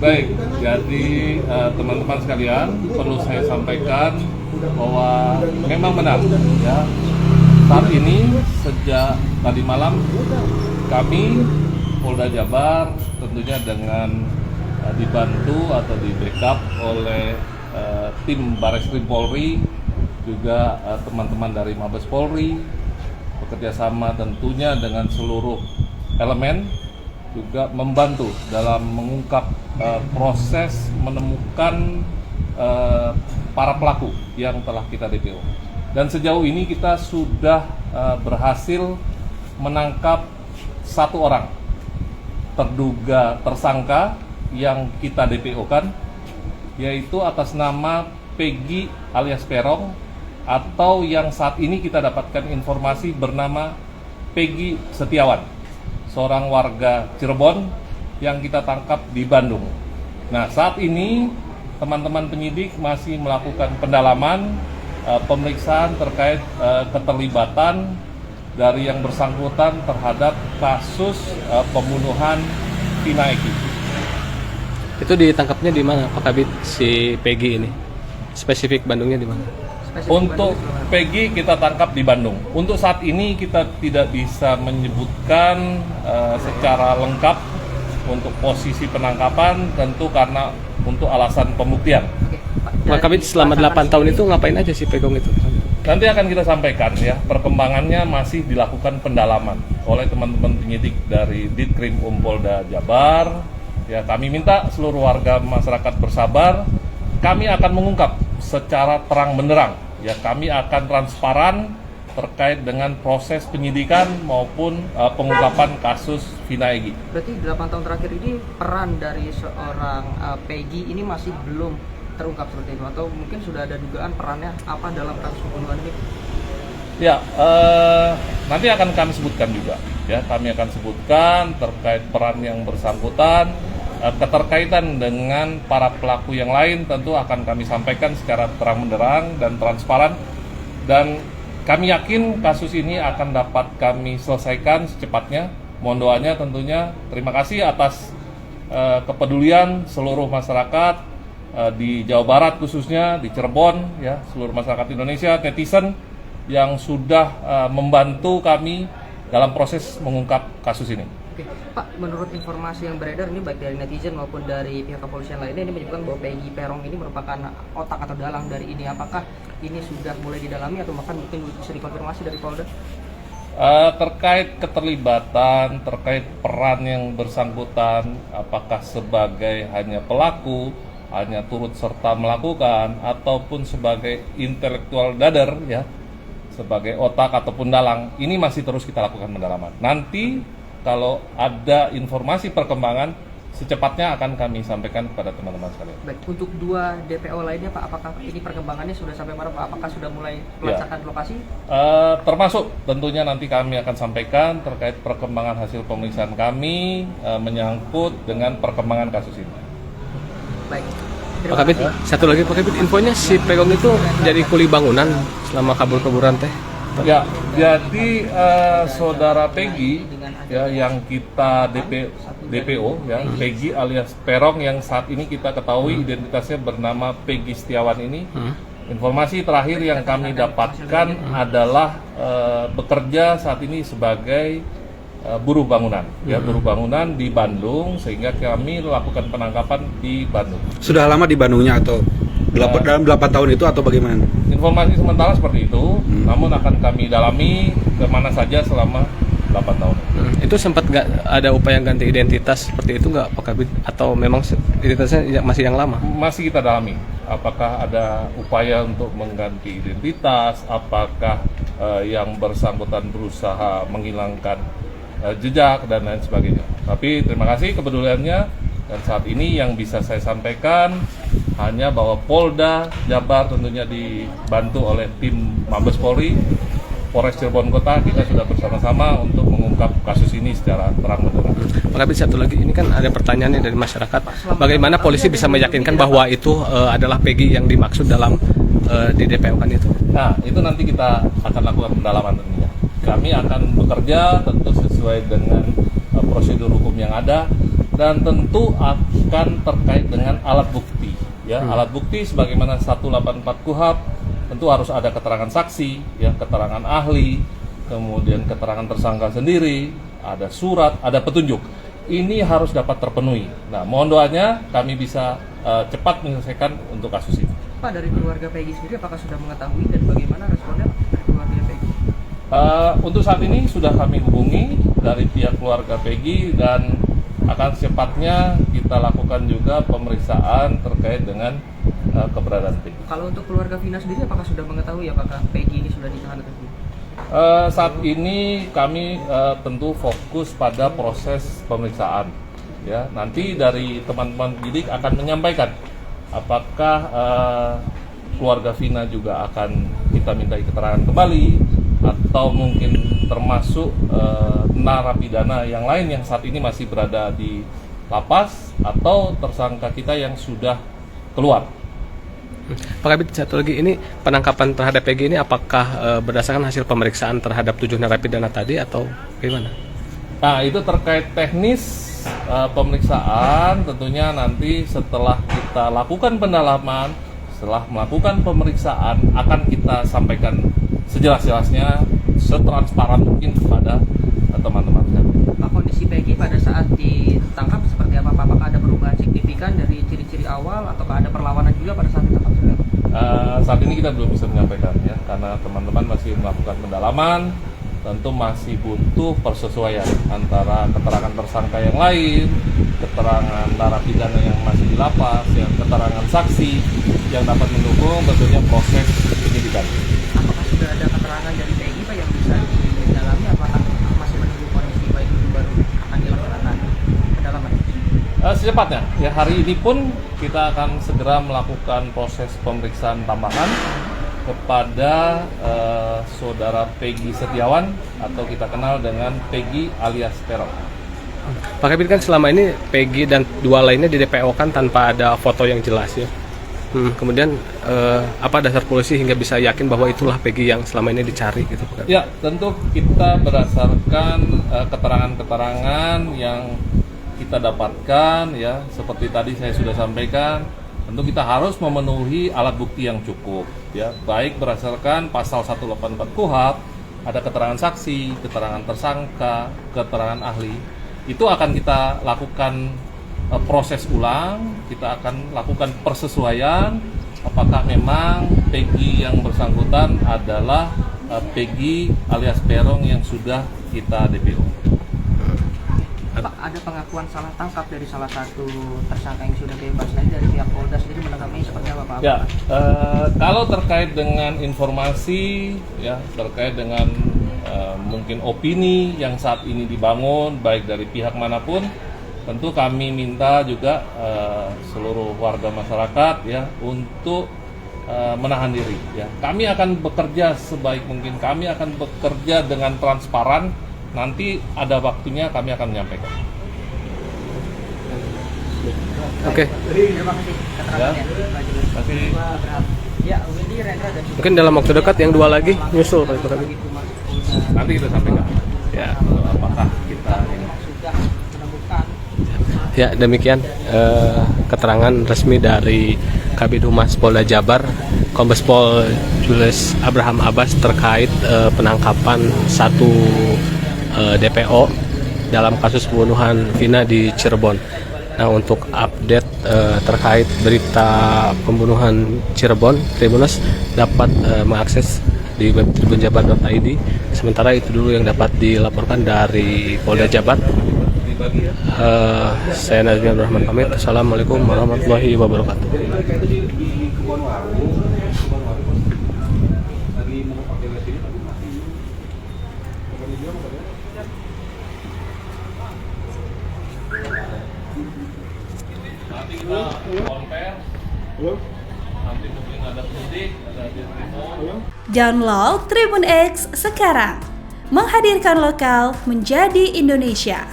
Baik, jadi teman-teman sekalian, perlu saya sampaikan bahwa memang benar ya. Saat ini sejak tadi malam kami Polda Jabar tentunya dengan dibantu atau di backup oleh tim Barreskrim Polri, juga teman-teman dari Mabes Polri, bekerjasama tentunya dengan seluruh elemen, juga membantu dalam mengungkap proses menemukan para pelaku yang telah kita DPO. Dan sejauh ini kita sudah berhasil menangkap 1 orang terduga tersangka yang kita DPO-kan, yaitu atas nama Peggy alias Perong, atau yang saat ini kita dapatkan informasi bernama Peggy Setiawan, seorang warga Cirebon yang kita tangkap di Bandung. Nah, saat ini teman-teman penyidik masih melakukan pendalaman, pemeriksaan terkait keterlibatan dari yang bersangkutan terhadap kasus pembunuhan Vina Eki. Itu ditangkapnya di mana, Pak Kabit, si Peggy ini? Spesifik Bandungnya di mana? Untuk Peggy kita tangkap di Bandung. Untuk saat ini kita tidak bisa menyebutkan secara lengkap untuk posisi penangkapan, tentu karena untuk alasan pembuktian. Pak Kabit, selama 8 tahun itu ngapain aja si Pegong itu? Nanti akan kita sampaikan ya, perkembangannya masih dilakukan pendalaman oleh teman-teman penyidik dari Ditkrim Polda Jabar. Ya, kami minta seluruh warga masyarakat bersabar. Kami akan mengungkap secara terang benderang. Ya, kami akan transparan terkait dengan proses penyidikan maupun pengungkapan kasus Vina Eki. Berarti 8 tahun terakhir ini peran dari seorang Peggy ini masih belum terungkap seperti itu, atau mungkin sudah ada dugaan perannya apa dalam kasus pembunuhan ini? Ya, nanti akan kami sebutkan juga. Ya, kami akan sebutkan terkait peran yang bersangkutan, keterkaitan dengan para pelaku yang lain tentu akan kami sampaikan secara terang benderang dan transparan, dan kami yakin kasus ini akan dapat kami selesaikan secepatnya. Mohon doanya tentunya. Terima kasih atas kepedulian seluruh masyarakat di Jawa Barat, khususnya di Cirebon, ya, seluruh masyarakat Indonesia, netizen yang sudah membantu kami dalam proses mengungkap kasus ini. Oke, Pak, menurut informasi yang beredar ini baik dari netizen maupun dari pihak kepolisian lainnya, ini menyebutkan bahwa Peggy Perong ini merupakan otak atau dalang dari ini. Apakah ini sudah mulai didalami atau bahkan mungkin bisa dikonfirmasi dari Polda? Terkait keterlibatan, terkait peran yang bersangkutan, apakah sebagai hanya pelaku, hanya turut serta melakukan, ataupun sebagai intelektual dader, ya, sebagai otak ataupun dalang, ini masih terus kita lakukan pendalaman. Nanti kalau ada informasi perkembangan, secepatnya akan kami sampaikan kepada teman-teman sekalian. Baik, untuk 2 DPO lainnya, Pak, apakah ini perkembangannya sudah sampai mana, Pak? Apakah sudah mulai melacakkan lokasi? Termasuk tentunya nanti kami akan sampaikan terkait perkembangan hasil pemeriksaan kami menyangkut dengan perkembangan kasus ini. Baik. Pak Kabit, satu lagi Pak Kabit, infonya si Pegong itu jadi kuli bangunan selama kabur-kaburan teh. Ya, jadi saudara Peggy ya, yang kita DPO ya, Peggy alias Perong yang saat ini kita ketahui identitasnya bernama Peggy Setiawan ini. Informasi terakhir yang kami dapatkan adalah bekerja saat ini sebagai buruh bangunan, ya, buruh bangunan di Bandung, sehingga kami melakukan penangkapan di Bandung. Sudah lama di Bandungnya atau dalam 8 tahun itu atau bagaimana? Informasi sementara seperti itu, namun akan kami dalami kemana saja selama 8 tahun. Itu sempat nggak ada upaya ganti identitas seperti itu nggak, Pak Kabit? Atau memang identitasnya masih yang lama? Masih kita dalami. Apakah ada upaya untuk mengganti identitas? Apakah yang bersangkutan berusaha menghilangkan jejak dan lain sebagainya. Tapi terima kasih kepeduliannya, dan saat ini yang bisa saya sampaikan hanya bahwa Polda Jabar tentunya dibantu oleh tim Mabes Polri, Polres Cirebon Kota, kita sudah bersama-sama untuk mengungkap kasus ini secara terang benderang. Pak Kabit, satu lagi, ini kan ada pertanyaannya dari masyarakat, bagaimana polisi bisa meyakinkan bahwa itu adalah Peggy yang dimaksud dalam di DPO kan itu? Nah, itu nanti kita akan lakukan pendalaman tentunya. Kami akan bekerja tentu sesuai dengan prosedur hukum yang ada, dan tentu akan terkait dengan alat bukti. Ya, alat bukti sebagaimana 184 KUHP tentu harus ada keterangan saksi, ya, keterangan ahli, kemudian keterangan tersangka sendiri, ada surat, ada petunjuk. Ini harus dapat terpenuhi. Nah, mohon doanya kami bisa cepat menyelesaikan untuk kasus ini. Pak, dari keluarga Peggy sendiri apakah sudah mengetahui dan bagaimana responnya dari keluarga Peggy? Untuk saat ini sudah kami hubungi dari pihak keluarga Peggy dan akan secepatnya kita lakukan juga pemeriksaan terkait dengan keberadaan Peggy. Kalau untuk keluarga Vina sendiri apakah sudah mengetahui apakah Peggy ini sudah ditahan atau tidak? Saat ini kami tentu fokus pada proses pemeriksaan. Ya, nanti dari teman-teman penyidik akan menyampaikan apakah keluarga Vina juga akan kita minta keterangan kembali atau mungkin termasuk narapidana yang lain yang saat ini masih berada di lapas atau tersangka kita yang sudah keluar. Pak Kabid, satu lagi, ini penangkapan terhadap Peggy ini apakah berdasarkan hasil pemeriksaan terhadap 7 narapidana tadi atau bagaimana? Nah, itu terkait teknis pemeriksaan, tentunya nanti setelah kita lakukan pendalaman, setelah melakukan pemeriksaan akan kita sampaikan sejelas-jelasnya, setransparan mungkin kepada teman-teman. Pak, kondisi Peggy pada saat ditangkap seperti apa? Apakah ada perubahan signifikan dari ciri-ciri awal ataukah ada perlawanan juga pada saat ditangkap? Saat ini kita belum bisa menyampaikan, ya, karena teman-teman masih melakukan pendalaman, tentu masih butuh persesuaian antara keterangan tersangka yang lain, keterangan narapidana yang masih di lapas, yang keterangan saksi yang dapat mendukung tentunya proses penyidikan. Apakah sudah ada keterangan dari Peggy Pak yang bisa didalami? Apakah masih menunggu kondisi Pak itu baru akan dilaksanakan pendalaman? Secepatnya, ya, hari ini pun kita akan segera melakukan proses pemeriksaan tambahan kepada saudara Peggy Setiawan atau kita kenal dengan Peggy alias Peron. Pak Kabid, kan selama ini Peggy dan 2 lainnya di DPO kan tanpa ada foto yang jelas, ya. Kemudian apa dasar polisi hingga bisa yakin bahwa itulah Peggy yang selama ini dicari gitu, Pak Kabid? Ya, tentu kita berdasarkan keterangan-keterangan yang kita dapatkan, ya, seperti tadi saya sudah sampaikan, tentu kita harus memenuhi alat bukti yang cukup, ya, baik berdasarkan pasal 184 KUHP, ada keterangan saksi, keterangan tersangka, keterangan ahli. Itu akan kita lakukan proses ulang, kita akan lakukan persesuaian apakah memang Peggy yang bersangkutan adalah Peggy alias Peron yang sudah kita DPO. Pak, ada pengakuan salah tangkap dari salah satu tersangka yang sudah bebas tadi dari pihak Polda sendiri, menanggapinya seperti apa, Pak? Ya, kalau terkait dengan informasi, ya, terkait dengan mungkin opini yang saat ini dibangun baik dari pihak manapun, tentu kami minta juga seluruh warga masyarakat, ya, untuk menahan diri. Ya, kami akan bekerja sebaik mungkin, kami akan bekerja dengan transparan. Nanti ada waktunya kami akan menyampaikan. Oke. Terima kasih keterangannya. Terima kasih. Ya, Windy, Rendra, dan Mungkin dalam waktu dekat yang 2 lagi nyusul, Pak Kabid. Nanti kita sampaikan. Ya. Apakah kita ini. sudah menemukan. Ya, demikian keterangan resmi dari Kabid Humas Polda Jabar, Kombes Pol Julius Abraham Abbas terkait penangkapan 1 DPO dalam kasus pembunuhan Vina di Cirebon. Nah, untuk update terkait berita pembunuhan Cirebon, Tribuners dapat mengakses di web tribunjabar.id. Sementara itu dulu yang dapat dilaporkan dari Polda Jabar. Saya Nazmi Abdurrahman pamit. Assalamualaikum warahmatullahi wabarakatuh. Nanti kita compare. Nanti mungkin ada penyidik, ada Tribun. Download Tribun X sekarang. Menghadirkan lokal menjadi Indonesia.